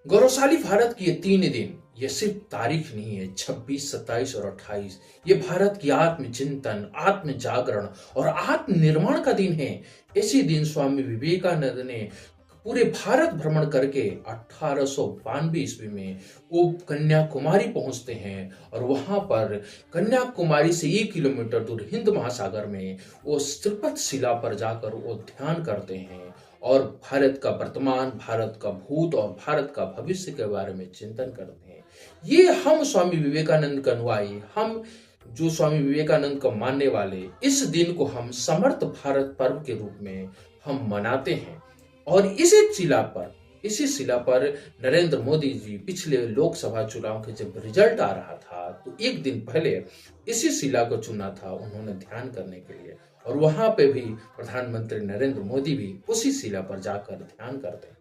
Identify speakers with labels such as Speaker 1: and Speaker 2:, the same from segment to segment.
Speaker 1: गौरवशाली भारत की ये 3 दिन, ये सिर्फ तारीख नहीं है। 26, 27 और 28 ये भारत की आत्मचिंतन, आत्म जागरण और आत्मनिर्माण का दिन है। इसी दिन स्वामी विवेकानंद ने पूरे भारत भ्रमण करके 1892 ईस्वी में वो कन्याकुमारी पहुंचते हैं और वहां पर कन्याकुमारी से 1 किलोमीटर दूर हिंद महासागर में वो त्रिपत शिला पर जाकर वो ध्यान करते हैं और भारत का वर्तमान, भारत का भूत और भारत का भविष्य के बारे में चिंतन करते हैं। ये हम स्वामी विवेकानंद के अनुयायी, हम जो स्वामी विवेकानंद को मानने वाले, इस दिन को हम समर्थ भारत पर्व के रूप में हम मनाते हैं। और इसी शिला पर नरेंद्र मोदी जी पिछले लोकसभा चुनाव के जब रिजल्ट आ रहा था तो एक दिन पहले इसी शिला को चुना था उन्होंने ध्यान करने के लिए, और वहां पे भी प्रधानमंत्री नरेंद्र मोदी भी उसी शिला पर जाकर ध्यान करते हैं।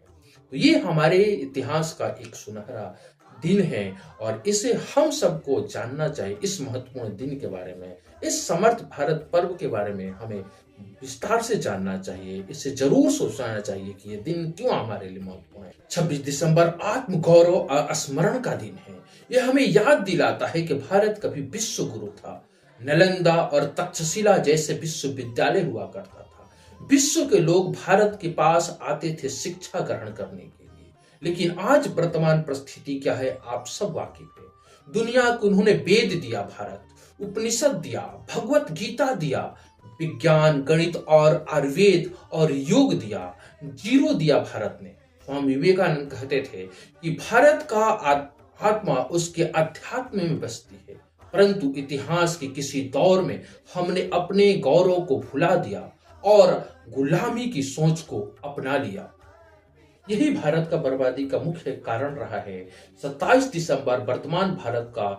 Speaker 1: तो ये हमारे इतिहास का एक सुनहरा दिन है और इसे हम सबको जानना चाहिए। इस महत्वपूर्ण दिन के बारे में, इस समर्थ भारत पर्व के बारे में हमें विस्तार से जानना चाहिए। इसे जरूर सोचना चाहिए कि ये दिन क्यों हमारे लिए महत्वपूर्ण है। 26 दिसंबर आत्म गौरव और स्मरण का दिन है। यह हमें याद दिलाता है कि भारत कभी विश्व गुरु था। नालंदा और तक्षशिला जैसे विश्वविद्यालय हुआ करता था। विश्व के लोग भारत के पास आते थे शिक्षा ग्रहण करने के लिए। लेकिन आज वर्तमान परिस्थिति क्या है, आप सब वाकिफ है। दुनिया को उन्होंने वेद दिया, भारत उपनिषद दिया, भगवत गीता दिया, विज्ञान, गणित और आयुर्वेद और योग दिया, जीरो दिया भारत ने। स्वामी विवेकानंद कहते थे कि भारत का आत्मा उसके अध्यात्म में बसती है, परंतु इतिहास के किसी दौर में हमने अपने गौरव को भुला दिया और गुलामी की सोच को अपना लिया। यही भारत का बर्बादी का मुख्य कारण रहा है। 27 दिसंबर वर्तमान भारत का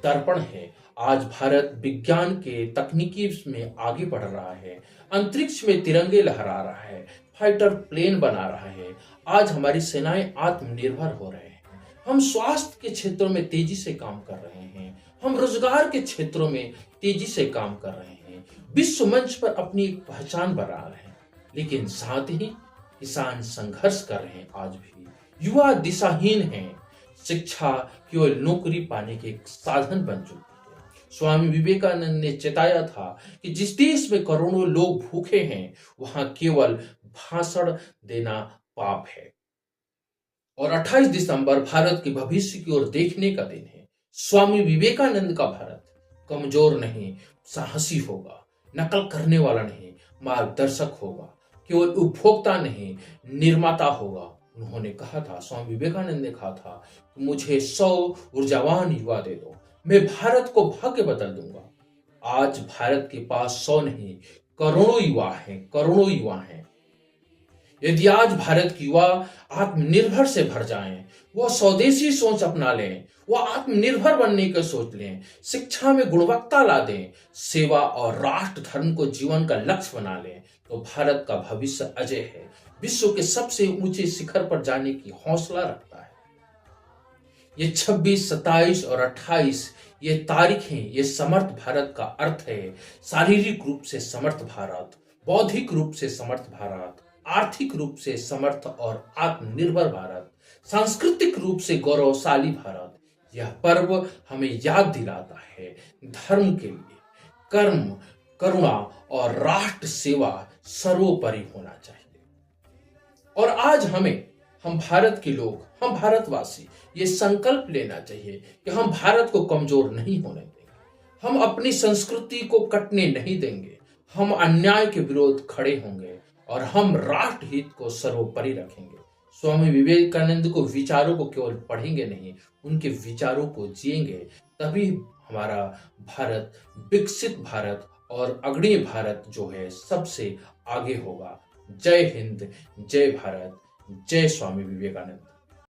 Speaker 1: दर्पण है। आज भारत विज्ञान के तकनीकी में आगे बढ़ रहा है, अंतरिक्ष में तिरंगे लहरा रहा है, फाइटर प्लेन बना रहा है। आज हमारी सेनाएं आत्मनिर्भर हो रहे हैं। हम स्वास्थ्य के क्षेत्रों में तेजी से काम कर रहे हैं, हम रोजगार के क्षेत्रों में तेजी से काम कर रहे हैं, विश्व मंच पर अपनी एक पहचान बना रहे हैं। लेकिन साथ ही किसान संघर्ष कर रहे हैं। आज भी युवा दिशाहीन हैं। शिक्षा केवल नौकरी पाने के एक साधन बन चुकी है। स्वामी विवेकानंद ने चेताया था कि जिस देश में करोड़ों लोग भूखे हैं वहां केवल भाषण देना पाप है। और 28 दिसंबर भारत के भविष्य की ओर देखने का दिन है। स्वामी विवेकानंद का भारत कमजोर नहीं, साहसी होगा, नकल करने वाला नहीं, मार्गदर्शक होगा, केवल उपभोक्ता नहीं, निर्माता होगा। उन्होंने कहा था, स्वामी विवेकानंद ने कहा था, मुझे 100 ऊर्जावान युवा दे दो, मैं भारत को भाग्य बदल दूंगा। आज भारत के पास 100 नहीं, करोड़ों युवा हैं, करोड़ों युवा हैं। यदि आज भारत के युवा आत्मनिर्भर से भर जाएं, वह स्वदेशी सोच अपना लें, वह आत्मनिर्भर बनने का सोच लें, शिक्षा में गुणवत्ता ला दें, सेवा और राष्ट्र धर्म को जीवन का लक्ष्य बना लें, तो भारत का भविष्य अजय है, विश्व के सबसे ऊंचे शिखर पर जाने की हौसला रखता है। ये 26, 27 और 28 ये तारीखें, ये समर्थ भारत का अर्थ है। शारीरिक रूप से समर्थ भारत, बौद्धिक रूप से समर्थ भारत, आर्थिक रूप से समर्थ और आत्मनिर्भर भारत, सांस्कृतिक रूप से गौरवशाली भारत। यह पर्व हमें याद दिलाता है धर्म के लिए कर्म, करुणा और राष्ट्र सेवा सर्वोपरि होना चाहिए। और आज हम भारत के लोग, हम भारतवासी ये संकल्प लेना चाहिए कि हम भारत को कमजोर नहीं होने देंगे, हम अपनी संस्कृति को कटने नहीं देंगे, हम अन्याय के विरोध खड़े होंगे और हम राष्ट्र हित को सर्वोपरि रखेंगे। स्वामी विवेकानंद को विचारों को केवल पढ़ेंगे नहीं, उनके विचारों को जिएंगे, तभी हमारा भारत विकसित भारत और अग्रणी भारत जो है सबसे आगे होगा। जय हिंद, जय भारत, जय स्वामी विवेकानंद।